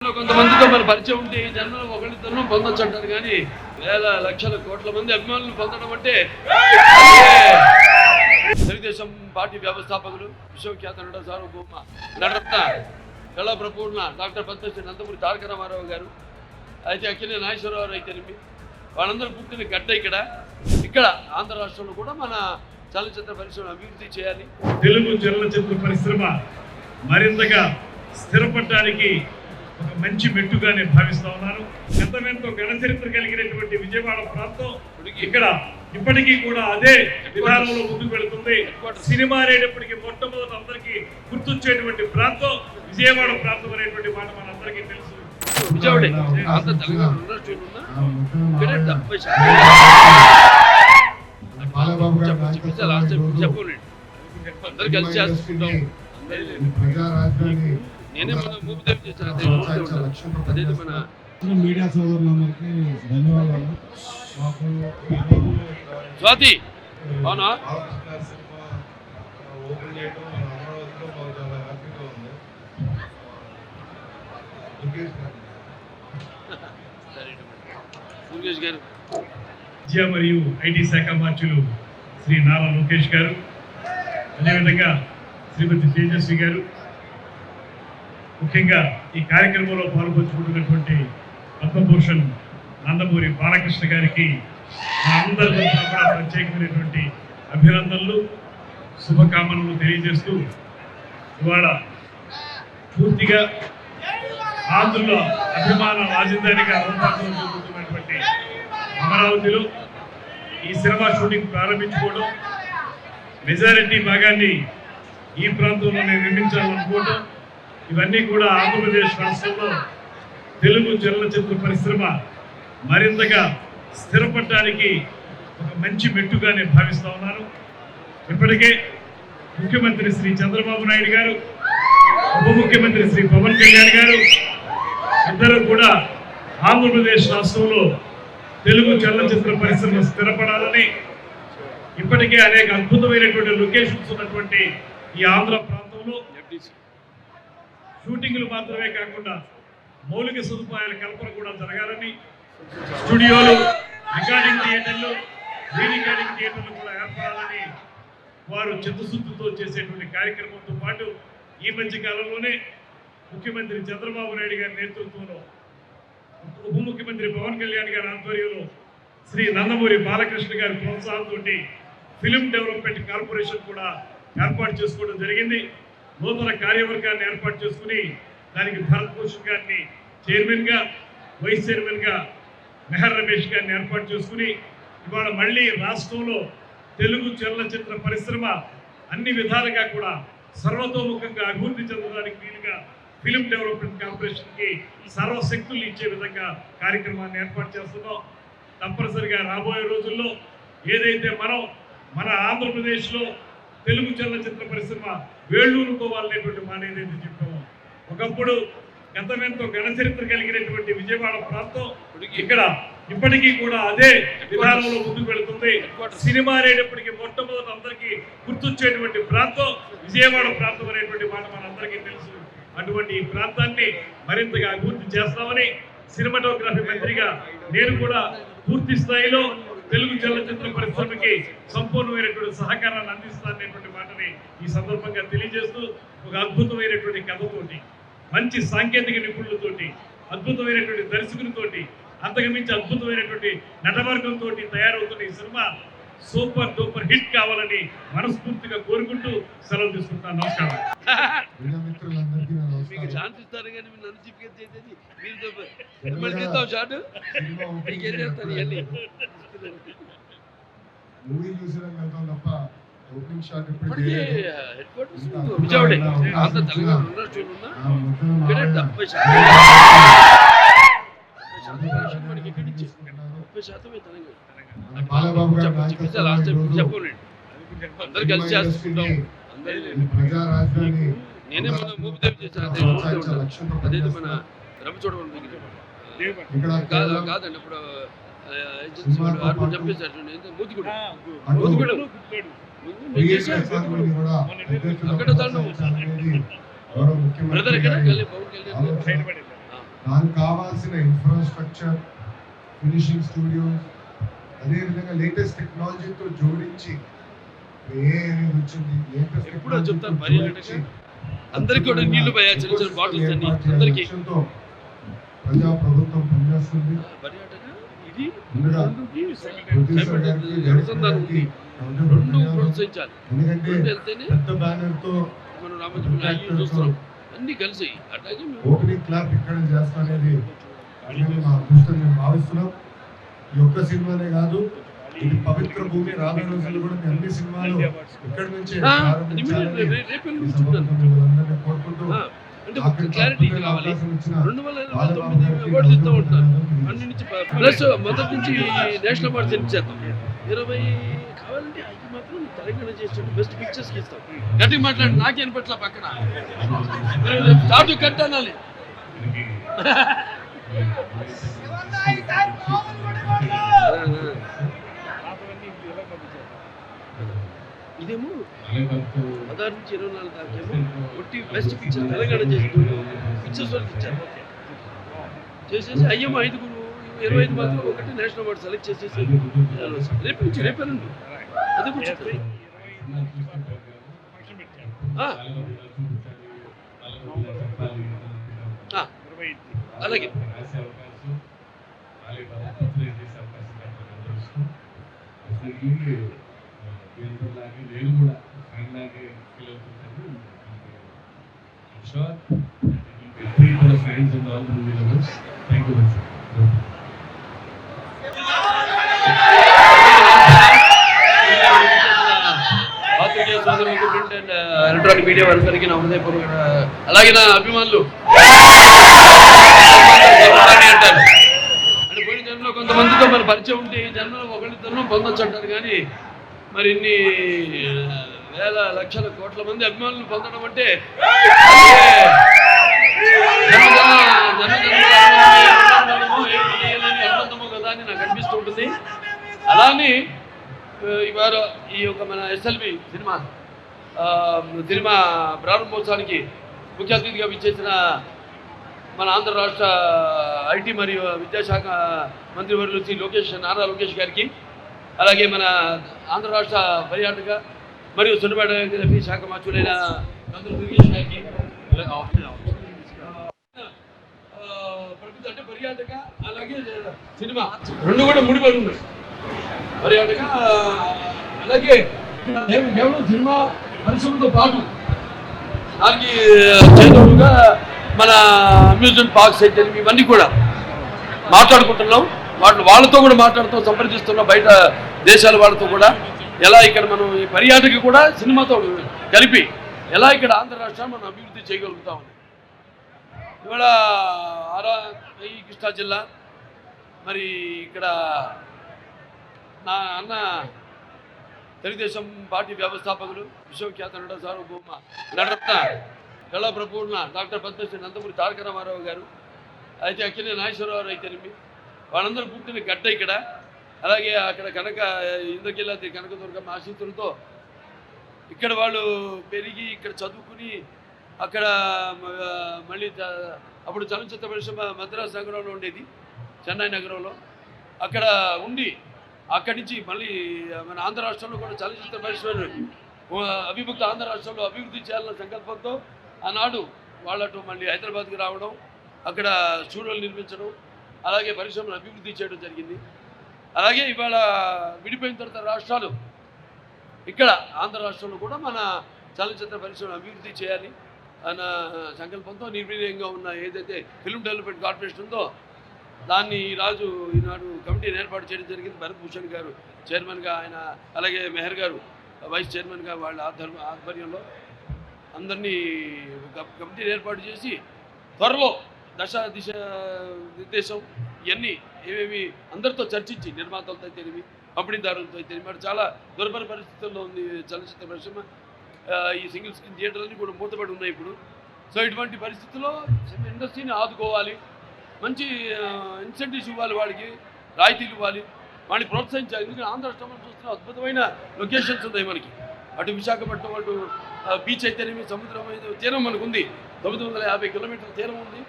ఎవరిలో కొంతమందితో మన పరిచయం ఉంటే ఈ జన్మలో ఒకరిద్దరు పొందొచ్చు అంటారు, కానీ వేల లక్షల కోట్ల మంది అభిమానులు పొందడం అంటే తెలుగుదేశం పార్టీ వ్యవస్థాపకులు విశ్వఖ్యాత నట సార్వభౌమ నటరత్న కళా ప్రపూర్ణ డాక్టర్ పద్మశ్రీ నందమూరి తారక రామారావు గారు, అయితే అక్కినే నాగేశ్వరరావు అయితేనేమి, వాళ్ళందరూ పుట్టిన గడ్డ ఇక్కడ ఆంధ్ర రాష్ట్రంలో కూడా మన చలనచిత్ర పరిశ్రమ అభివృద్ధి చేయాలి. తెలుగు చలనచిత్ర పరిశ్రమ మరింతగా స్థిరపడడానికి ఒక మంచి మెట్టుగా నేను భావిస్తా ఉన్నాను. గతమెంతో ఘనచరిత్ర కలిగినటువంటి విజయవాడ ప్రాంతం ఇక్కడ ఇప్పటికీ కూడా అదే విధానంలో ముందుకు వెళుతుంది. సినిమా అనేటప్పటికీ మొట్టమొదటి అందరికీ గుర్తొచ్చేటువంటి ప్రాంతం విజయవాడ ప్రాంతం అనేటువంటి మాట మనందరికీ తెలుసు. విజయవాడే ఆంధ్ర తెలంగాణ చెప్పండి, అందరు కలిసి చేసుకుంటాం. నేనే మన మూపిదేవి చేశాను, అదే మన మీడియా సోదరులందరికీ ధన్యవాదాలు. స్వాతి అవునా లోకేష్ గారు, విద్యా మరియు ఐటీ శాఖ మంత్రులు శ్రీ నారా లోకేష్ గారు, అదేవిధంగా శ్రీమతి తేజస్వి గారు, ముఖ్యంగా ఈ కార్యక్రమంలో పాల్గొంచుకుంటున్నటువంటి పద్మభూషణ్ నందమూరి బాలకృష్ణ గారికి అందరి తరఫున కూడా ప్రత్యేకమైనటువంటి అభినందనలు, శుభకామనలు తెలియజేస్తూ ఇవాళ పూర్తిగా ఆంధ్రుల అభిమాన రాజధానిగా రూపాంతరం చెందుతున్నటువంటి అమరావతిలో ఈ సినిమా షూటింగ్ ప్రారంభించుకోవడం, మెజారిటీ భాగాన్ని ఈ ప్రాంతంలోనే నిర్మించాలనుకోవడం, ఇవన్నీ కూడా ఆంధ్రప్రదేశ్ రాష్ట్రంలో తెలుగు చలనచిత్ర పరిశ్రమ మరింతగా స్థిరపడడానికి ఒక మంచి మెట్టుగా నేను భావిస్తా ఉన్నాను. ఇప్పటికే ముఖ్యమంత్రి శ్రీ చంద్రబాబు నాయుడు గారు, ఉప ముఖ్యమంత్రి శ్రీ పవన్ కళ్యాణ్ గారు ఇద్దరు కూడా ఆంధ్రప్రదేశ్ రాష్ట్రంలో తెలుగు చలనచిత్ర పరిశ్రమ స్థిరపడాలని, ఇప్పటికే అనేక అద్భుతమైనటువంటి లొకేషన్స్ ఉన్నటువంటి ఈ ఆంధ్ర ప్రాంతంలో షూటింగ్లు మాత్రమే కాకుండా మౌలిక సదుపాయాల కల్పన కూడా జరగాలని, స్టూడియోలు, రికార్డింగ్ థియేటర్లు, రీ రికార్డింగ్ థియేటర్లు కూడా ఏర్పడాలని వారు చిత్తశుద్ధితో చేసేటువంటి కార్యక్రమంతో పాటు ఈ మధ్య కాలంలోనే ముఖ్యమంత్రి చంద్రబాబు నాయుడు గారి నేతృత్వంలో, ఉప ముఖ్యమంత్రి పవన్ కళ్యాణ్ గారి ఆధ్వర్యంలో శ్రీ నందమూరి బాలకృష్ణ గారి ప్రోత్సాహంతో ఫిలిం డెవలప్మెంట్ కార్పొరేషన్ కూడా ఏర్పాటు చేసుకోవడం జరిగింది. నూతన కార్యవర్గాన్ని ఏర్పాటు చేసుకుని దానికి భరత్ భూషణ్ గారిని చైర్మన్గా, వైస్ చైర్మన్గా మెహర్ రమేష్ గారిని ఏర్పాటు చేసుకుని ఇవాళ మళ్ళీ రాష్ట్రంలో తెలుగు చలనచిత్ర పరిశ్రమ అన్ని విధాలుగా కూడా సర్వతోముఖంగా అభివృద్ధి చెందడానికి వీలుగా ఫిలిం డెవలప్మెంట్ కార్పొరేషన్కి సర్వశక్తులు ఇచ్చే విధంగా కార్యక్రమాన్ని ఏర్పాటు చేస్తున్నాం. తప్పనిసరిగా రాబోయే రోజుల్లో ఏదైతే మనం మన ఆంధ్రప్రదేశ్లో తెలుగు చలనచిత్ర పరిశ్రమ వేళ్ళూరుకోవాలనేటువంటి మాట ఏదైతే చెప్పామో, ఒకప్పుడు గతమెంతో ఘనచరిత్ర కలిగినటువంటి విజయవాడ ప్రాంతం ఇక్కడ ఇప్పటికీ కూడా అదే విధానంలో ముందుకు వెళుతుంది. సినిమా అనేటప్పటికీ మొట్టమొదటి అందరికీ గుర్తొచ్చేటువంటి ప్రాంతం విజయవాడ ప్రాంతం అనేటువంటి మాట మనందరికీ తెలుసు. అటువంటి ఈ ప్రాంతాన్ని మరింతగా అభివృద్ధి చేస్తామని సినిమాటోగ్రఫీ మంత్రిగా నేను కూడా పూర్తి స్థాయిలో తెలుగు చలనచిత్ర పరిశ్రమకి సంపూర్ణమైనటువంటి సహకారాన్ని అందిస్తాననేటువంటి మాటని ఈ సందర్భంగా తెలియజేస్తూ, ఒక అద్భుతమైనటువంటి కథతోటి, మంచి సాంకేతిక నిపుణులతోటి, అద్భుతమైనటువంటి దర్శకునితోటి, అంతకుమించి అద్భుతమైనటువంటి నటవర్గంతో తయారవుతున్న ఈ సినిమా సూపర్ డూపర్ హిట్ కావాలని మనస్ఫూర్తిగా కోరుకుంటూ సెలవు తీసుకుంటాను. నమస్కారం. మీకు ఛాన్స్ ఇస్తారు కానీ మీరు నన్ను చిప్కెట్ చేసేది మీరు తీస్తాం షాట్ ఏం చేస్తారు ఇవన్నీ మూవీ చూసినాక వెళ్తాం తప్ప ఓపెనింగ్ షాట్ హెడ్ క్వార్టర్స్ విజయవాడే ఆంధ్ర తెలంగాణ ఉన్నా 30% చెప్పండి, అందరు కలిసి చేసుకుంటాం. నేనే మన మూపిదేవి చేశాను, అదే మన రమచోడవరం కాదండి. ఇప్పుడు చెప్పేసారు మూతిగూడ అక్కడ బ్రదర్ ఎక్కడ పవన్ కళ్యాణ్ దానికి కావాల్సిన ఇన్ఫ్రాస్ట్రక్చర్, ఫినిషింగ్ స్టూడియోస్, అదేవిధంగా లేటెస్ట్ టెక్నాలజీతో జోడించి అనేది వచ్చింది. లేటెస్ట్ ఎప్పుడో చెప్తాను పర్యాటక అందరికి కూడా నీళ్లు పోయా చిన్న చిన్న బాటిల్స్ అన్ని అందరికి ప్రజా ప్రభుత్వం పనిచేస్తుంది. పర్యాటక ఇది ముందుగా ప్రొడ్యూసర్ గారికి, అనుసంధానం ఉంది. రెండు ప్రోత్సహించాలి. ఎందుకంటే వెళ్తేనే పెద్ద బ్యానర్ తో మనం రామజీవన్ అయ్యి చూస్తున్నాం అన్ని కలిసి అట్లాగే ఓపెనింగ్ క్లాప్ ఇక్కడ చేస్తాం అనేది మా అదృష్టం మేము భావిస్తున్నాం. ఈ ఒక్క సినిమానే కాదు, ఇది పవిత్ర భూమి. రాబోయే రోజుల్లో కూడా అన్ని సినిమాలు ఇక్కడి నుంచే ప్రారంభించాలని ఈ సందర్భంగా అందరినీ కోరుకుంటూ అంటే ఒక క్లారిటీ కావాలి. 2029 అవార్డ్స్ ఇస్తూ ఉంటారు అన్ని నుంచి ప్లస్ మొదటి నుంచి నేషనల్ అవార్డ్స్ ఇచ్చేద్దాం. 20 కావాలంటే అది మాత్రం తెలంగాణ చేసేటట్టు బెస్ట్ పిక్చర్స్కి ఇస్తాం. గట్టిగా మాట్లాడి నాకేం పట్ల పక్కన స్టార్ట్ కట్ అనాలి. ఇదేమో 16 నుంచి 24 దాకేమో ఒట్టి బెస్ట్ పిక్చర్ తెలంగాణ చేసి పిక్చర్స్ వాళ్ళకి ఇచ్చారు. చేసేసి అయ్యేమో 5 25 మాత్రం ఒకటి నేషనల్ అవార్డు సెలెక్ట్ చేసేసి రేపు నుంచి రేపేనండి అదే కూర్చుంటుంది. అలాగే నేను కూడా ఫ్రెండ్లాగే ఫీల్ అవుతుంటాను. Friends and all movie lovers, thank you very much. Print and electronic media వారందరికీ నా హృదయపూర్వక అలాగే నా అభిమానులు అంటారు. అంటే పోయిన జన్మలో కొంతమందితో మన పరిచయం ఉంటే ఈ జన్మలో ఒకరిద్దరు పొందొచ్చు అంటారు. కానీ మరి ఇన్ని వేల లక్షల కోట్ల మంది అభిమానులు పొందడం అంటే అనుబంధము కదా అని నాకు అనిపిస్తూ ఉంటుంది. అలానే ఇవాళ ఈ యొక్క మన ఎస్ఎల్బి సినిమా ప్రారంభోత్సవానికి ముఖ్య అతిథిగా విచ్చేసిన మన ఆంధ్ర రాష్ట్ర ఐటీ మరియు విద్యాశాఖ మంత్రివర్యులు శ్రీ నారా లోకేష్ గారికి, అలాగే మన ఆంధ్ర రాష్ట్ర పర్యాటక మరియు సినిమాటోగ్రఫీ శాఖ మంత్రులైన కందుల దుర్గేష్ గారికి, అంటే పర్యాటక అలాగే సినిమా రెండు కూడా ముడిపడి ఉన్నాయి. పర్యాటక అలాగే కేవలం సినిమా పరిశ్రమతో పాటు దానికి చేతులుగా మన అమ్యూజ్మెంట్ పార్క్స్ అయితే ఇవన్నీ కూడా మాట్లాడుకుంటున్నాం. వాళ్ళతో కూడా మాట్లాడుతూ సంప్రదిస్తున్నాం. బయట దేశాల వాళ్ళతో కూడా ఎలా ఇక్కడ మనం ఈ పర్యాటక కూడా సినిమాతో కలిపి ఎలా ఇక్కడ ఆంధ్ర రాష్ట్రాన్ని మనం అభివృద్ధి చేయగలుగుతామని ఇవాళ కృష్ణా జిల్లా మరి ఇక్కడ నా అన్న తెలుగుదేశం పార్టీ వ్యవస్థాపకులు విశ్వఖ్యాత నట సార్వభౌమ నటరత్న కళా ప్రపూర్ణ డాక్టర్ పద్మశ్రీ నందమూరి తారక రామారావు గారు, అయితే అక్కినే నాగేశ్వరరావు అయితేనేమి వాళ్ళందరూ పుట్టిన గడ్డ ఇక్కడ. అలాగే అక్కడ ఇంద్రకీలాద్రి కనకదుర్గమ్మ ఆశీస్సులతో ఇక్కడ వాళ్ళు పెరిగి ఇక్కడ చదువుకుని అక్కడ మళ్ళీ అప్పుడు చలనచిత్ర పరిశ్రమ మద్రాసు నగరంలో ఉండేది, చెన్నై నగరంలో. అక్కడ ఉండి అక్కడి నుంచి మళ్ళీ మన ఆంధ్ర రాష్ట్రంలో కూడా చలనచిత్ర పరిశ్రమ అవిభక్త ఆంధ్ర రాష్ట్రంలో అభివృద్ధి చేయాలన్న సంకల్పంతో ఆనాడు వాళ్ళతో మళ్ళీ హైదరాబాద్కి రావడం, అక్కడ స్టూడియోలు నిర్మించడం, అలాగే పరిశ్రమను అభివృద్ధి చేయడం జరిగింది. అలాగే ఇవాళ విడిపోయిన తర్వాత రాష్ట్రాలు ఇక్కడ ఆంధ్ర రాష్ట్రంలో కూడా మన చలనచిత్ర పరిశ్రమను అభివృద్ధి చేయాలి అన్న సంకల్పంతో నిర్వీర్యంగా ఉన్న ఏదైతే ఫిల్మ్ డెవలప్మెంట్ కార్పొరేషన్ ఉందో దాన్ని ఈనాడు కమిటీని ఏర్పాటు చేయడం జరిగింది. భరత్ భూషణ్ గారు చైర్మన్గా, ఆయన అలాగే మెహర్ గారు వైస్ చైర్మన్గా వాళ్ళ ఆధ్వర్యంలో అందరినీ ఒక కమిటీని ఏర్పాటు చేసి త్వరలో దిశ నిర్దేశం ఇవన్నీ ఏమేమి అందరితో చర్చించి నిర్మాతలతో అయితేనేమి పంపిణీదారులతో అయితేనేమి చాలా దుర్భర పరిస్థితుల్లో ఉంది చలనచిత్ర పరిశ్రమ. ఈ సింగిల్ స్క్రీన్ థియేటర్లన్నీ కూడా మూతపడి ఉన్నాయి ఇప్పుడు. సో ఇటువంటి పరిస్థితుల్లో ఇండస్ట్రీని ఆదుకోవాలి, మంచి ఇన్సెంటివ్స్ ఇవ్వాలి, వాళ్ళకి రాయితీలు ఇవ్వాలి, వాడిని ప్రోత్సహించాలి. ఎందుకంటే ఆంధ్ర రాష్ట్రంలో చూస్తున్న అద్భుతమైన లొకేషన్స్ ఉన్నాయి మనకి. అటు విశాఖపట్నం, అటు బీచ్ అయితేనేమి, సముద్రం తీరం మనకు ఉంది. 950 కిలోమీటర్ల తీరం ఉంది.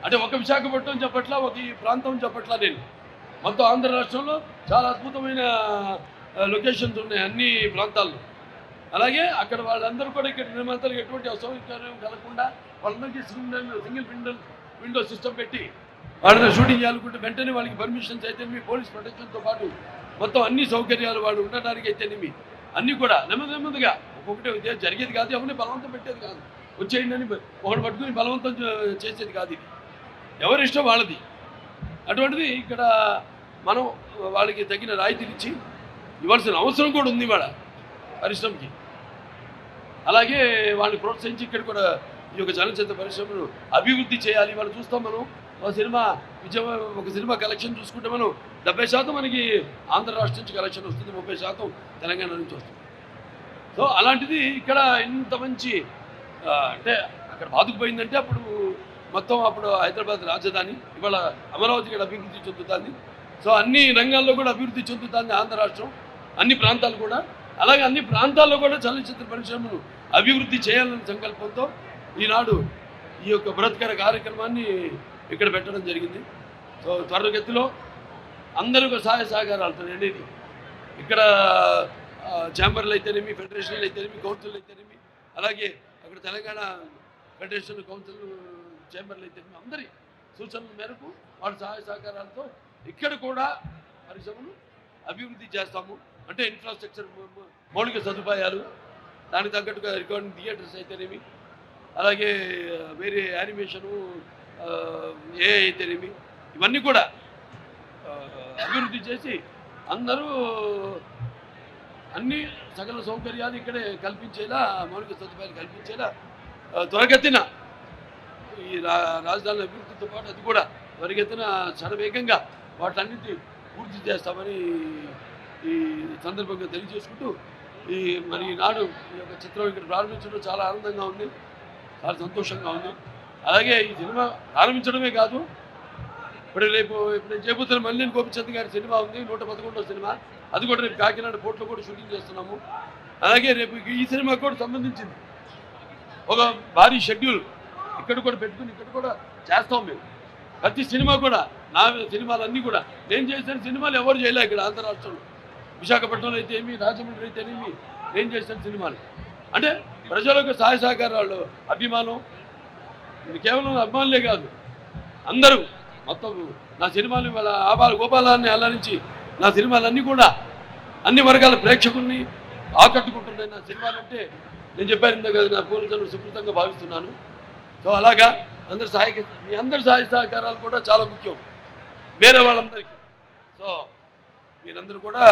అంటే ఒక విశాఖపట్నం చెప్పట్లా, ఒక ఈ ప్రాంతం చెప్పట్లా నేను. మొత్తం ఆంధ్ర రాష్ట్రంలో చాలా అద్భుతమైన లొకేషన్స్ ఉన్నాయి అన్ని ప్రాంతాల్లో. అలాగే అక్కడ వాళ్ళందరూ కూడా ఇక్కడ నిర్మాతలకు ఎటువంటి అసౌకర్యం కలగకుండా వాళ్ళందరికీ సింగిల్ విండో సిస్టమ్ పెట్టి వాళ్ళని షూటింగ్ చేయాలనుకుంటే వెంటనే వాళ్ళకి పర్మిషన్స్ అయితేనేమి, పోలీస్ ప్రొటెక్షన్తో పాటు మొత్తం అన్ని సౌకర్యాలు వాళ్ళు ఉండడానికి అయితేనేమి అన్నీ కూడా నెమ్మదిగా ఒక్కొక్కటి జరిగేది కాదు, ఎవరిని బలవంతం పెట్టేది కాదు. వచ్చేయండి అని ఒకటి పట్టుకుని బలవంతం చేసేది కాదు. ఇది ఎవరి ఇష్టం వాళ్ళది. అటువంటిది ఇక్కడ మనం వాళ్ళకి తగిన రాయితీలు ఇచ్చి ఇవ్వాల్సిన అవసరం కూడా ఉంది వాళ్ళ పరిశ్రమకి. అలాగే వాళ్ళని ప్రోత్సహించి ఇక్కడ కూడా ఈ యొక్క చలనచిత్ర పరిశ్రమను అభివృద్ధి చేయాలి. వాళ్ళు చూస్తాం మనం ఒక సినిమా కలెక్షన్ చూసుకుంటే మనం 70% మనకి ఆంధ్ర రాష్ట్రం నుంచి కలెక్షన్ వస్తుంది, 30% తెలంగాణ నుంచి వస్తుంది. సో అలాంటిది ఇక్కడ ఇంత మంచి అంటే అక్కడ బాదుకుపోయిందంటే అప్పుడు హైదరాబాద్ రాజధాని, ఇవాళ అమరావతి ఇక్కడ అభివృద్ధి చెందుతుంది. సో అన్ని రంగాల్లో కూడా అభివృద్ధి చెందుతుంది ఆంధ్ర రాష్ట్రం, అన్ని ప్రాంతాలు కూడా. అలాగే అన్ని ప్రాంతాల్లో కూడా చలనచిత్ర పరిశ్రమను అభివృద్ధి చేయాలనే సంకల్పంతో ఈనాడు ఈ యొక్క బృహత్కర కార్యక్రమాన్ని ఇక్కడ పెట్టడం జరిగింది. సో త్వరగతిలో అందరూ సహాయ సహకారాలతో అనేది ఇక్కడ ఛాంబర్లు అయితేనేమి, ఫెడరేషన్లు అయితేనేమి, కౌన్సిల్ అయితేనేమి, అలాగే అక్కడ తెలంగాణ ఫెడరేషన్ కౌన్సిల్ ఛాంబర్లు అయితేనేమి అందరి సూచనల మేరకు వాళ్ళ సహాయ సహకారాలతో ఇక్కడ కూడా పరిశ్రమను అభివృద్ధి చేస్తాము. అంటే ఇన్ఫ్రాస్ట్రక్చర్, మౌలిక సదుపాయాలు, దానికి తగ్గట్టుగా రికార్డింగ్ థియేటర్స్ అయితేనేమి, అలాగే వేరే యానిమేషను, ఏ అయితేనేమి, ఇవన్నీ కూడా అభివృద్ధి చేసి అందరూ అన్ని సకల సౌకర్యాలు ఇక్కడే కల్పించేలా, మౌలిక సదుపాయాలు కల్పించేలా త్వరగతిన ఈ రాజధాని అభివృద్ధితో పాటు అది కూడా త్వరగతిన శరవేగంగా వాటన్నిటి పూర్తి చేస్తామని ఈ సందర్భంగా తెలియజేసుకుంటూ మరి ఈనాడు ఈ యొక్క చిత్రం ఇక్కడ ప్రారంభించడం చాలా ఆనందంగా ఉంది, చాలా సంతోషంగా ఉంది. అలాగే ఈ సినిమా ప్రారంభించడమే కాదు, ఇప్పుడు నేను చేయబోతున్న మల్లేని గోపిచంద్ గారి సినిమా ఉంది, 111వ సినిమా. అది కూడా రేపు కాకినాడ పోర్ట్లో కూడా షూటింగ్ చేస్తున్నాము. అలాగే రేపు ఈ సినిమా కూడా సంబంధించింది ఒక భారీ షెడ్యూల్ ఇక్కడ కూడా పెట్టుకుని ఇక్కడ కూడా చేస్తాం మేము. ప్రతి సినిమా కూడా నా సినిమాలన్నీ కూడా నేను చేసిన సినిమాలు ఎవరు చేయలే ఇక్కడ ఆంధ్ర రాష్ట్రంలో. విశాఖపట్నంలో అయితే ఏమి, రాజమండ్రి అయితే ఏమి నేను చేసిన సినిమాలు. అంటే ప్రజలకు సహాయ సహకారాలు, అభిమానం, ఇది కేవలం అభిమానులే కాదు, అందరూ మొత్తం నా సినిమాలు వాళ్ళ ఆబాల గోపాలాన్ని అల్లరించి నా సినిమాలన్నీ కూడా అన్ని వర్గాల ప్రేక్షకుల్ని ఆకట్టుకుంటున్నాయి. నా సినిమాలంటే నేను చెప్పాను కదా, నా పూర్వజన్మ సుకృతంగా భావిస్తున్నాను. సో అలాగా మీ అందరి సహాయ సహకారాలు కూడా చాలా ముఖ్యం వేరే వాళ్ళందరికీ. సో మీరందరూ కూడా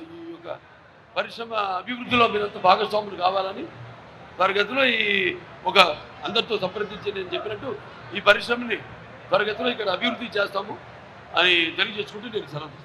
ఈ యొక్క పరిశ్రమ అభివృద్ధిలో మీరంతా భాగస్వాములు కావాలని త్వరగతిలో ఒక అందరితో సంప్రదించి నేను చెప్పినట్టు ఈ పరిశ్రమని త్వరగతిలో ఇక్కడ అభివృద్ధి చేస్తాము అని తెలియజేసుకుంటూ నేను సెలవు.